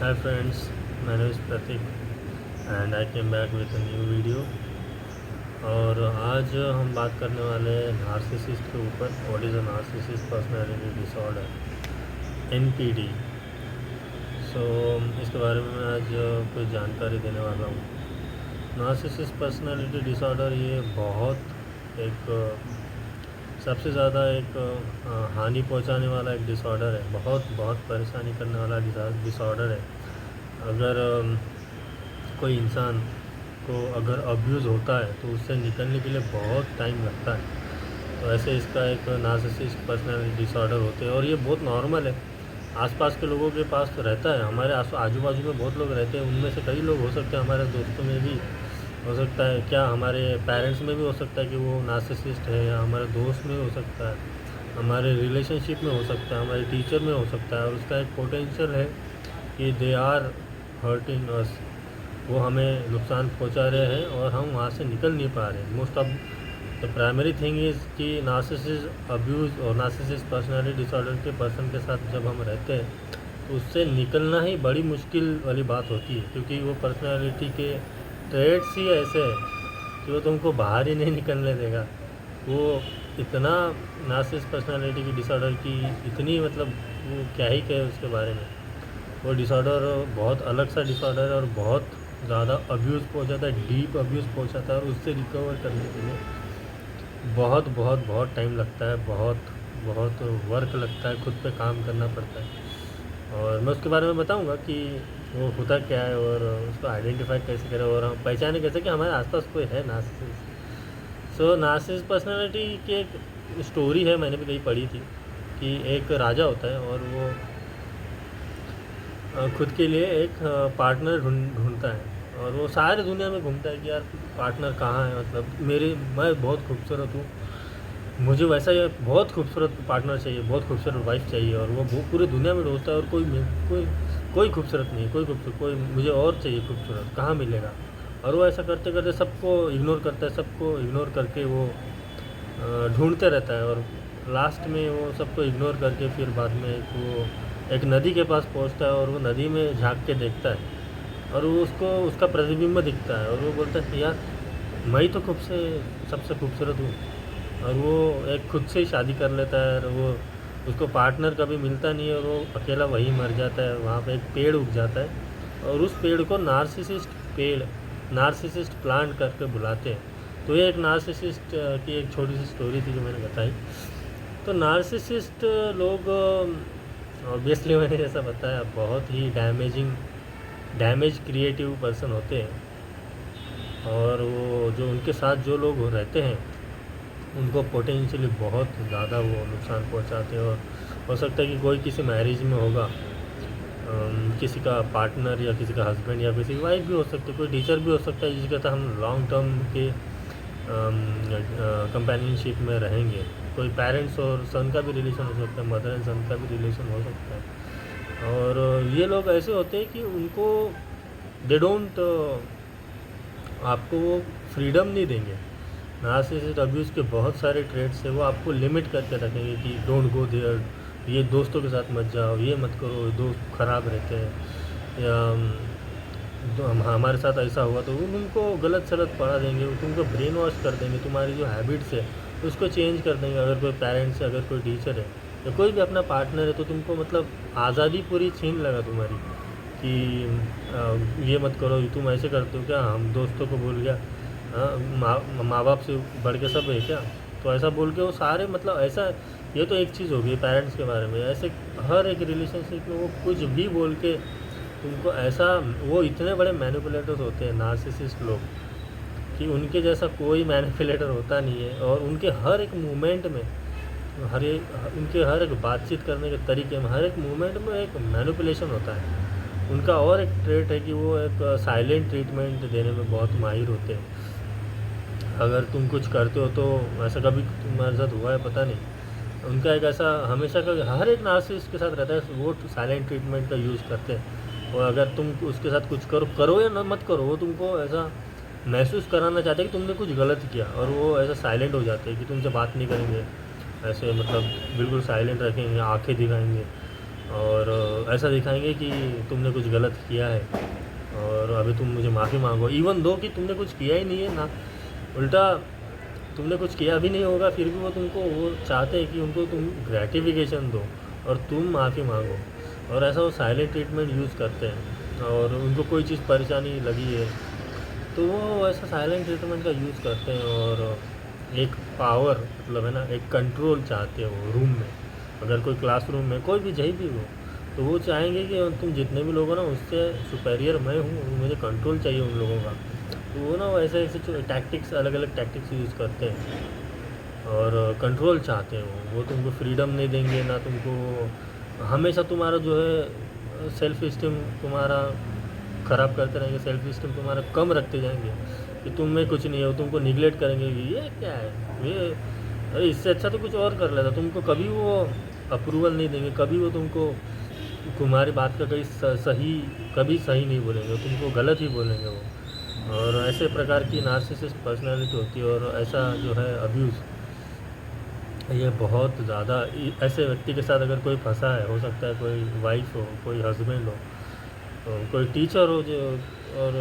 Hi friends, my name is Pratik and I came back with a new video। और आज हम बात करने वाले हैं नार्सिसिस्ट के ऊपर। What is a narcissist personality disorder, NPD। सो इसके बारे में मैं आज कुछ जानकारी देने वाला हूँ। नार्सिसिस्ट पर्सनालिटी डिसऑर्डर ये बहुत एक सबसे ज़्यादा एक हानि पहुँचाने वाला एक डिसऑर्डर है। बहुत बहुत परेशानी करने वाला डिसऑर्डर है। अगर कोई इंसान को अगर अब्यूज़ होता है तो उससे निकलने के लिए बहुत टाइम लगता है। तो ऐसे इसका एक नार्सिसिस्ट पर्सनालिटी डिसऑर्डर होते हैं और ये बहुत नॉर्मल है। आसपास के लोगों के पास तो रहता है, हमारे आजू बाजू में बहुत लोग रहते हैं। उनमें से कई लोग हो सकते हैं, हमारे दोस्तों में भी हो सकता है, क्या हमारे पेरेंट्स में भी हो सकता है कि वो नार्सिसिस्ट है, या हमारे दोस्त में हो सकता है, हमारे रिलेशनशिप में हो सकता है, हमारे टीचर में हो सकता है। और उसका एक पोटेंशियल है कि दे आर हर्टिंग अस, वो हमें नुकसान पहुंचा रहे हैं और हम वहाँ से निकल नहीं पा रहे। Most of the primary thing is कि नार्सिसिस्ट अब्यूज़ और नार्सिसिस्ट पर्सनालिटी डिसऑर्डर के पर्सन के साथ जब हम रहते हैं तो उससे निकलना ही बड़ी मुश्किल वाली बात होती है, क्योंकि वो पर्सनालिटी के ट्रेड्स ही ऐसे हैं कि वो तुमको बाहर ही नहीं निकलने देगा। वो इतना नार्सिसिस्ट पर्सनालिटी की डिसऑर्डर की इतनी मतलब वो क्या ही कहे उसके बारे में। वो डिसऑर्डर बहुत अलग सा डिसऑर्डर है और बहुत ज़्यादा अब्यूज़ पहुंचाता है, डीप अब्यूज़ पहुंचाता है। और उससे रिकवर करने के लिए बहुत बहुत बहुत टाइम लगता है, बहुत बहुत वर्क लगता है, खुद पे काम करना पड़ता है। और मैं उसके बारे में बताऊंगा कि वो होता क्या है और उसको आइडेंटिफाई कैसे करें और हम पहचाने कैसे कि हमारे आसपास कोई है नार्सिसिस्ट। सो नार्सिसिस्ट पर्सनालिटी की एक स्टोरी है, मैंने भी कहीं पढ़ी थी कि एक राजा होता है और वो खुद के लिए एक पार्टनर ढूंढता है और वो सारी दुनिया में घूमता है कि यार पार्टनर कहाँ है, मतलब मैं बहुत खूबसूरत हूँ, मुझे वैसा ही बहुत खूबसूरत पार्टनर चाहिए, बहुत खूबसूरत वाइफ चाहिए। और वो पूरी दुनिया में ढूंढता है और कोई कोई खूबसूरत नहीं, कोई मुझे और चाहिए खूबसूरत, कहाँ मिलेगा। और वो ऐसा करते करते सबको इग्नोर करता है, सबको इग्नोर करके वो ढूंढते रहता है। और लास्ट में वो सबको इग्नोर करके फिर बाद में वो एक नदी के पास पहुंचता है और वो नदी में झांक के देखता है और वो उसको उसका प्रतिबिंब दिखता है और वो बोलता है कि यार मैं ही तो खुद से सबसे खूबसूरत हूँ। और वो एक खुद से ही शादी कर लेता है और वो उसको पार्टनर कभी मिलता नहीं है और वो अकेला वहीं मर जाता है। वहाँ पे एक पेड़ उग जाता है और उस पेड़ को पेड़ नार्सिसिस्ट प्लांट करके बुलाते हैं। तो ये एक नार्सिसिस्ट की एक छोटी सी स्टोरी थी जो मैंने बताई। तो नार्सिसिस्ट लोग ऑब्वियसली मैंने जैसा बताया बहुत ही डैमेज क्रिएटिव पर्सन होते हैं। और वो जो उनके साथ जो लोग रहते हैं उनको पोटेंशियली बहुत ज़्यादा वो नुकसान पहुंचाते हैं। और हो सकता है कि कोई किसी मैरिज में होगा, किसी का पार्टनर या किसी का हस्बैंड या किसी की वाइफ भी हो सकती है, कोई टीचर भी हो सकता है जिसके साथ हम लॉन्ग टर्म के कंपेनियनशिप में रहेंगे। कोई पेरेंट्स और सन का भी रिलेशन हो सकता है, मदर एंड सन का भी रिलेशन हो सकता है। और ये लोग ऐसे होते हैं कि उनको दे डोंट आपको वो फ्रीडम नहीं देंगे। नार्सिसिस्ट अब्यूज़ के बहुत सारे ट्रेड्स हैं, वो आपको लिमिट करके रखेंगे कि डोंट गो देयर, ये दोस्तों के साथ मत जाओ, ये मत करो, दोस्त ख़राब रहते हैं, या तो हमारे साथ ऐसा हुआ तो उनको गलत सलत पढ़ा देंगे, तुमको ब्रेन वॉश कर देंगे, तुम्हारी जो हैबिट्स है उसको चेंज कर देंगे। अगर कोई पेरेंट्स है, अगर कोई टीचर है या कोई भी अपना पार्टनर है तो तुमको मतलब आज़ादी पूरी छीन लगा तुम्हारी कि ये मत करो, तुम ऐसे करते हो क्या, हम दोस्तों को भूल गया, हाँ माँ बाप से बढ़ के सब है क्या। तो ऐसा बोल के वो सारे मतलब ऐसा, ये तो एक चीज़ हो गई पेरेंट्स के बारे में। ऐसे हर एक रिलेशनशिप में वो कुछ भी बोल के तुमको ऐसा, वो इतने बड़े मैनिपुलेटर्स होते हैं नार्सिसिस्ट लोग कि उनके जैसा कोई मैनिपुलेटर होता नहीं है। और उनके हर एक मूवमेंट में, हर एक उनके हर एक बातचीत करने के तरीके में, हर एक मूवमेंट में एक मैनिपुलेशन होता है। उनका और एक ट्रेट है कि वो एक साइलेंट ट्रीटमेंट देने में बहुत माहिर होते हैं। अगर तुम कुछ करते हो तो ऐसा कभी तुम्हारे साथ हुआ है पता नहीं, उनका एक ऐसा हमेशा का हर एक नार्सिसिस्ट के साथ रहता है, वो साइलेंट ट्रीटमेंट का यूज़ करते हैं। और अगर तुम उसके साथ कुछ करो या ना मत करो, वो तुमको ऐसा महसूस कराना चाहते हैं कि तुमने कुछ गलत किया और वो ऐसा साइलेंट हो जाते हैं कि तुमसे बात नहीं करेंगे, ऐसे मतलब बिल्कुल साइलेंट रखेंगे, आंखें दिखाएंगे और ऐसा दिखाएंगे कि तुमने कुछ गलत किया है और अभी तुम मुझे माफ़ी मांगो, इवन दो कि तुमने कुछ किया ही नहीं है ना, उल्टा तुमने कुछ किया भी नहीं होगा, फिर भी वो चाहते हैं कि उनको तुम ग्रेटिफिकेशन दो और तुम माफ़ी मांगो। और ऐसा वो साइलेंट ट्रीटमेंट यूज़ करते हैं। और उनको कोई चीज़ परेशानी लगी है तो वो ऐसा साइलेंट ट्रीटमेंट का यूज़ करते हैं और एक पावर, मतलब है ना, एक कंट्रोल चाहते हैं वो रूम में। अगर कोई क्लासरूम में कोई भी जहीं भी हो तो वो चाहेंगे कि तुम जितने भी लोग हो ना उससे सुपेरियर मैं हूँ, मुझे कंट्रोल चाहिए उन लोगों का। तो वो ना ऐसे ऐसे टैक्टिक्स, अलग अलग टैक्टिक्स यूज़ करते हैं और कंट्रोल चाहते हैं वो तुमको फ्रीडम नहीं देंगे ना, तुमको हमेशा तुम्हारा जो है सेल्फ इस्टीम तुम्हारा ख़राब करते रहेंगे, सेल्फ इस्टीम तुम्हारा कम रखते जाएंगे कि तुम में कुछ नहीं हो, तुमको निगलेक्ट करेंगे कि ये क्या है, ये अरे इससे अच्छा तो कुछ और कर लेता। तुमको कभी वो अप्रूवल नहीं देंगे, कभी वो तुमको तुम्हारी बात का कहीं सही, कभी सही नहीं बोलेंगे, तुमको गलत ही बोलेंगे वो। और ऐसे प्रकार की नार्सिसिस्ट पर्सनालिटी होती है। और ऐसा जो है अब्यूज़, ये बहुत ज़्यादा ऐसे व्यक्ति के साथ अगर कोई फंसा है, हो सकता है कोई वाइफ हो, कोई हस्बैंड हो, तो कोई टीचर हो, जो और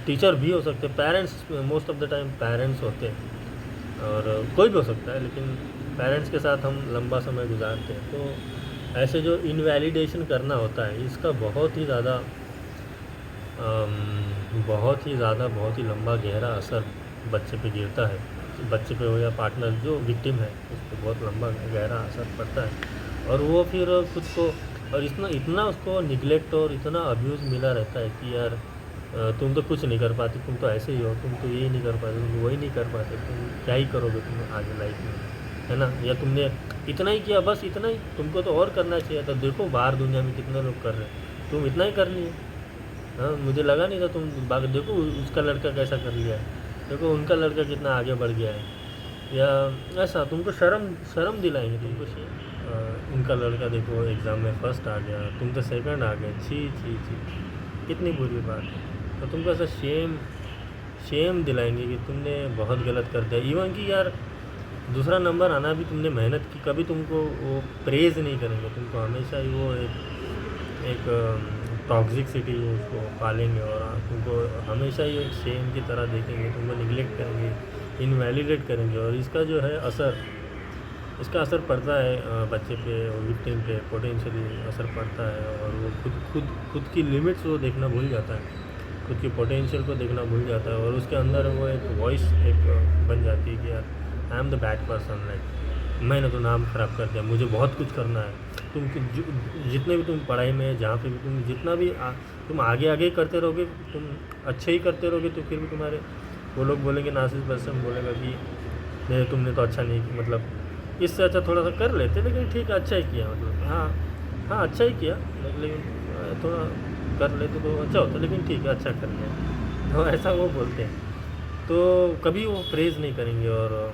टीचर भी हो सकते हैं, parents, most of the time parents होते हैं और कोई भी हो सकता है, लेकिन पेरेंट्स के साथ हम लंबा समय गुजारते हैं। तो ऐसे जो इनवैलिडेशन करना होता है, इसका बहुत ही ज़्यादा बहुत ही लंबा गहरा असर बच्चे पे गिरता है। बच्चे पे हो या पार्टनर जो विक्टिम है उस पर बहुत लंबा गहरा असर पड़ता है। और वो फिर खुद को, और इतना इतना उसको निगलेक्ट और इतना अब्यूज़ मिला रहता है कि यार तुम तो कुछ नहीं कर पाते, तुम तो ऐसे ही हो, तुम तो ये नहीं कर पाते, तुम वही नहीं कर पाते, तुम क्या ही करोगे तुम आगे लाइफ में, है ना। या तुमने इतना ही किया, बस इतना ही, तुमको तो और करना चाहिए था। देखो बाहर दुनिया में कितने लोग कर रहे हैं, तुम इतना ही कर लिए। हाँ, मुझे लगा नहीं था तुम देखो उसका लड़का कैसा कर लिया है, देखो उनका लड़का कितना आगे बढ़ गया है। या ऐसा तुमको शर्म शर्म दिलाएंगे तुमको। उनका लड़का देखो एग्ज़ाम में फ़र्स्ट आ गया, तुम तो सेकंड आ गए, छी छी छी, कितनी बुरी बात है। तो तुमको ऐसा शेम दिलाएंगे कि तुमने बहुत गलत कर दिया। इवन कि यार दूसरा नंबर आना भी तुमने मेहनत की, कभी तुमको वो प्रेज़ नहीं करेंगे, तुमको हमेशा ही वो एक टॉक्सिसिटी उसको पालेंगे और तुमको हमेशा ही एक शेम की तरह देखेंगे, तुमको निगलेक्ट करेंगे, इनवैलिडेट करेंगे। और इसका जो है इसका असर पड़ता है बच्चे पे, विक्टिम पे पोटेंशियली असर पड़ता है। और वो खुद की लिमिट्स वो देखना भूल जाता है, खुद की पोटेंशियल को देखना भूल जाता है। और उसके अंदर वो एक वॉइस एक बन जाती है कि यार I am the bad person, like मैंने तो नाम ख़राब कर दिया, मुझे बहुत कुछ करना है। तुम जितने भी तुम पढ़ाई में, जहाँ पे भी तुम जितना भी तुम आगे करते रहोगे, तुम अच्छे ही करते रहोगे, तो फिर भी तुम्हारे वो लोग बोलेंगे, नार्सिसिस्ट पर्सन बोलेगा कि नहीं तुमने तो अच्छा नहीं किया, मतलब इससे अच्छा थोड़ा सा कर लेते, लेकिन ठीक है अच्छा ही किया, मतलब हाँ अच्छा ही किया, लेकिन थोड़ा कर लेते तो अच्छा होता, लेकिन ठीक है अच्छा कर लिया। तो ऐसा वो बोलते हैं। तो कभी वो प्रेज़ नहीं करेंगे। और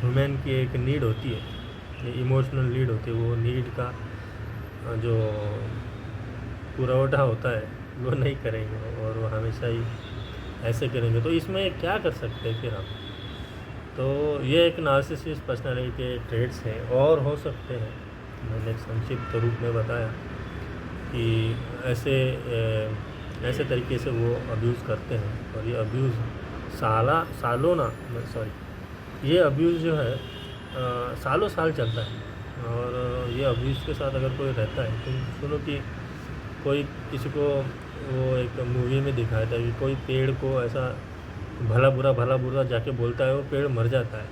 वुमेन की एक नीड होती है, इमोशनल नीड होती है, वो नीड का जो पुरवठा होता है वो नहीं करेंगे और वो हमेशा ही ऐसे करेंगे। तो इसमें क्या कर सकते हैं फिर हम? तो ये एक नार्सिसिस्ट पर्सनालिटी के ट्रेड्स हैं और हो सकते हैं। मैंने संक्षिप्त रूप में बताया कि ऐसे तरीके से वो अब्यूज़ करते हैं। और ये अब्यूज़ ये अब्यूज़ जो है सालों साल चलता है। और ये अब्यूज़ के साथ अगर कोई रहता है तो सुनो कि कोई किसी को, वो एक मूवी में दिखाया था कि कोई पेड़ को ऐसा भला बुरा जाके बोलता है, वो पेड़ मर जाता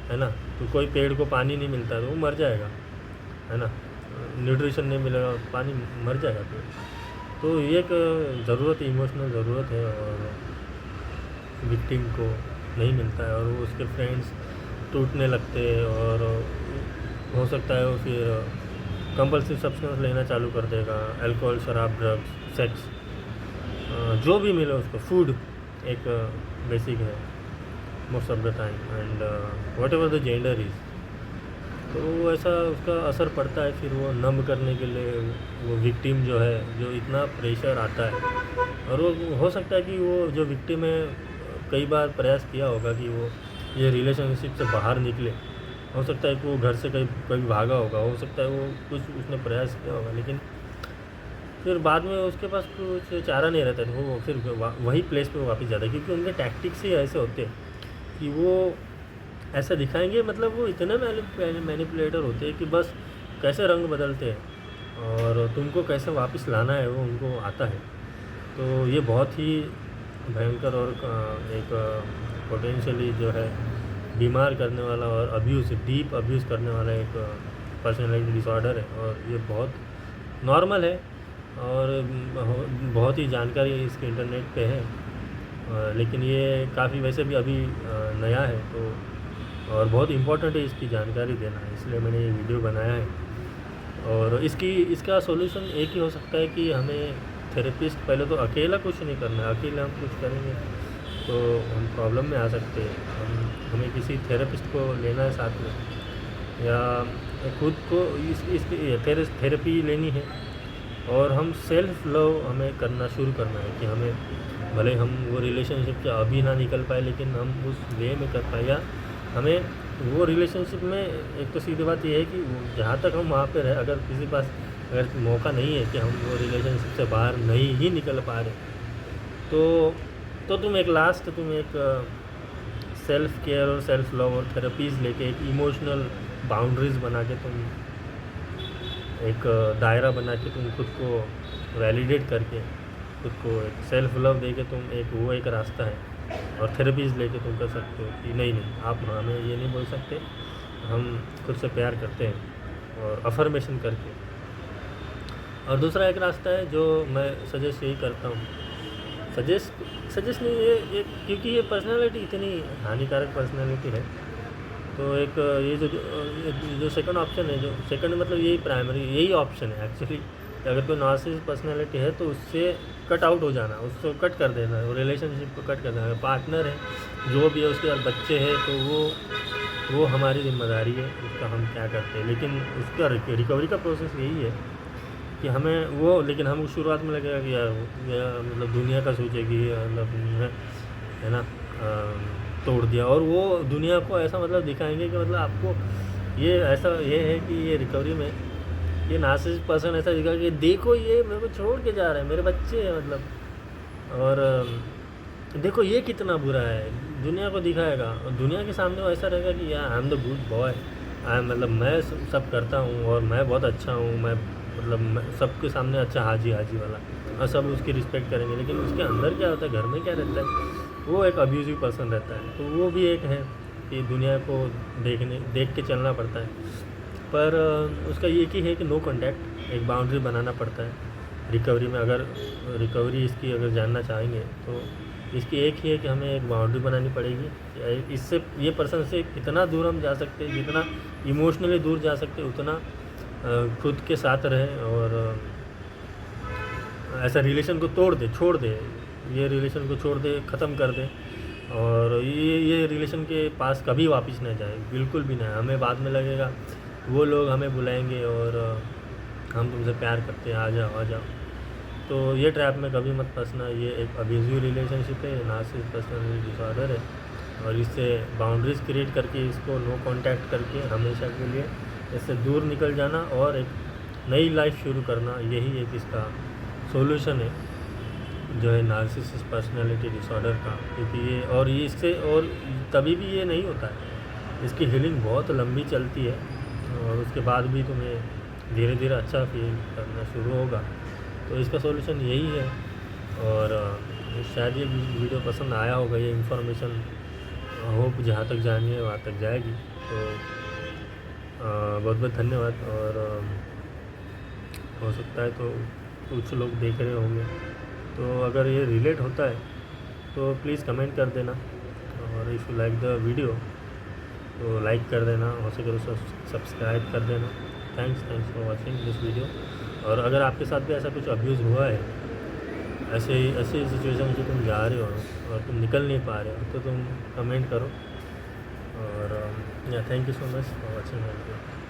है ना। तो कोई पेड़ को पानी नहीं मिलता तो वो मर जाएगा, है ना, न्यूट्रिशन नहीं मिलेगा, पानी मर जाएगा पेड़। तो ये एक ज़रूरत, इमोशनल ज़रूरत है और विक्टिम को नहीं मिलता है। और वो उसके फ्रेंड्स टूटने लगते हैं और हो सकता है वो फिर कंपल्सिव सब्सटेंस लेना चालू कर देगा, अल्कोहल, शराब, ड्रग्स, सेक्स, जो भी मिले उसको, फूड एक बेसिक है most of the time, and what ever the gender is. तो ऐसा उसका असर पड़ता है। फिर वो नम करने के लिए वो विक्टिम जो है, जो इतना प्रेशर आता है, और वो हो सकता है कि वो जो विक्टिम है कई बार प्रयास किया होगा कि वो ये रिलेशनशिप से बाहर निकले, हो सकता है कि वो घर से कभी भागा होगा, हो सकता है वो कुछ उसने प्रयास किया होगा, लेकिन फिर बाद में उसके पास कुछ चारा नहीं रहता, तो वो फिर वही प्लेस पे वापस जाता है, क्योंकि उनके टैक्टिक्स ही ऐसे होते हैं कि वो ऐसा दिखाएंगे, मतलब वो इतने मैनिपुलेटर होते हैं कि बस कैसे रंग बदलते हैं और तुमको कैसे वापस लाना है वो उनको आता है। तो ये बहुत ही भयंकर और एक पोटेंशियली जो है बीमार करने वाला और डीप अब्यूज़ करने वाला एक पर्सनैलिटी डिसऑर्डर है, और ये बहुत नॉर्मल है और बहुत ही जानकारी इसके इंटरनेट पे है, लेकिन ये काफ़ी वैसे भी अभी नया है, तो और बहुत इम्पोर्टेंट है इसकी जानकारी देना, इसलिए मैंने ये वीडियो बनाया है। और इसका सॉल्यूशन एक ही हो सकता है कि हमें थेरेपिस्ट, पहले तो अकेला कुछ नहीं करना है, अकेले हम कुछ करेंगे तो हम प्रॉब्लम में आ सकते हैं। हमें किसी थेरेपिस्ट को लेना है साथ में, या खुद को इसकी थेरेपी लेनी है, और हम सेल्फ लव हमें करना शुरू करना है कि हमें भले हम वो रिलेशनशिप से अभी ना निकल पाए, लेकिन हम उस वे में कर पाए, या हमें वो रिलेशनशिप में, एक तो सीधी बात ये है कि जहाँ तक हम वहाँ पे रहे, अगर किसी पास अगर मौका नहीं है कि हम वो रिलेशनशिप से बाहर नहीं ही निकल पा रहे, तो तुम एक सेल्फ केयर और सेल्फ लव और थेरेपीज़ लेके एक इमोशनल बाउंड्रीज़ बना के, तुम एक दायरा बना के, तुम खुद को वैलिडेट करके, खुद को एक सेल्फ लव दे के तुम एक रास्ता है, और थेरेपीज़ लेके तुम कर सकते हो कि नहीं आप हमें ये नहीं बोल सकते, हम खुद से प्यार करते हैं, और अफर्मेशन करके। और दूसरा एक रास्ता है जो मैं सजेस्ट यही करता हूँ, सजेस्ट नहीं, ये क्योंकि ये पर्सनालिटी इतनी हानिकारक पर्सनालिटी है, तो एक ये जो सेकंड ऑप्शन है, जो सेकंड मतलब यही ऑप्शन है एक्चुअली। अगर कोई नार्सिसिस्ट पर्सनालिटी है तो उससे कट आउट हो जाना, उसको कट कर देना, वो रिलेशनशिप को कट कर देना। पार्टनर है जो भी है, उसके बाद बच्चे हैं, तो वो हमारी जिम्मेदारी है, उसका हम क्या करते हैं। लेकिन उसका रिकवरी का प्रोसेस यही है कि लेकिन हम शुरुआत में लगेगा कि यार मतलब दुनिया का सोचेगी, मतलब है ना, तोड़ दिया, और वो दुनिया को ऐसा मतलब दिखाएंगे कि मतलब आपको ये है कि ये रिकवरी में ये नार्सिसिस्ट पर्सन ऐसा दिखा कि देखो ये मेरे को छोड़ के जा रहे हैं, मेरे बच्चे हैं मतलब, और देखो ये कितना बुरा है, दुनिया को दिखाएगा, और दुनिया के सामने वो ऐसा रहेगा कि यार I am the good boy, मतलब मैं सब करता हूँ और मैं बहुत अच्छा हूँ, मैं मतलब सबके सामने अच्छा हाजी वाला, और सब उसकी रिस्पेक्ट करेंगे। लेकिन उसके अंदर क्या होता है, घर में क्या रहता है, वो एक अब्यूजिव पर्सन रहता है। तो वो भी एक है कि दुनिया को देख के चलना पड़ता है, पर उसका एक ही है कि नो कॉन्टैक्ट, एक बाउंड्री बनाना पड़ता है रिकवरी में। अगर रिकवरी इसकी अगर जानना चाहेंगे तो इसकी एक ही है कि हमें एक बाउंड्री बनानी पड़ेगी, इससे ये पर्सन से कितना दूर हम जा सकते हैं, जितना इमोशनली दूर जा सकते हैं उतना खुद के साथ रहें, और ऐसा रिलेशन को छोड़ दे, ये रिलेशन को छोड़ दे, ख़त्म कर दे, और ये रिलेशन के पास कभी वापस नहीं जाए, बिल्कुल भी नहीं। हमें बाद में लगेगा वो लोग हमें बुलाएंगे और हम तुमसे प्यार करते हैं, आ जाओ। तो ये ट्रैप में कभी मत फंसना। ये एक अब्यूजिव रिलेशनशिप है, नार्सिसिस्ट पर्सनालिटी डिसऑर्डर है, और इससे बाउंड्रीज़ क्रिएट करके, इसको नो कांटेक्ट करके हमेशा के लिए इससे दूर निकल जाना और एक नई लाइफ शुरू करना, यही एक इसका सॉल्यूशन है जो है नार्सिसिस्ट पर्सनालिटी डिसऑर्डर का। क्योंकि ये इससे और तभी भी ये नहीं होता है, इसकी हीलिंग बहुत लंबी चलती है, और उसके बाद भी तुम्हें धीरे धीरे अच्छा फील करना शुरू होगा। तो इसका सॉल्यूशन यही है, और शायद ये वीडियो पसंद आया होगा, ये इन्फॉर्मेशन होप जहाँ तक जानी है वहाँ तक जाएगी। तो बहुत बहुत धन्यवाद। और हो सकता है तो कुछ लोग देख रहे होंगे, तो अगर ये रिलेट होता है तो प्लीज़ कमेंट कर देना, और if you like the video तो लाइक कर देना, हो सके तो सब्सक्राइब कर देना। Thanks for watching this video. और अगर आपके साथ भी ऐसा कुछ अब्यूज़ हुआ है, ऐसे सिचुएशन से तुम जा रहे हो और तुम निकल नहीं पा रहे हो, तो तुम कमेंट करो। और thank you so much for watching my video.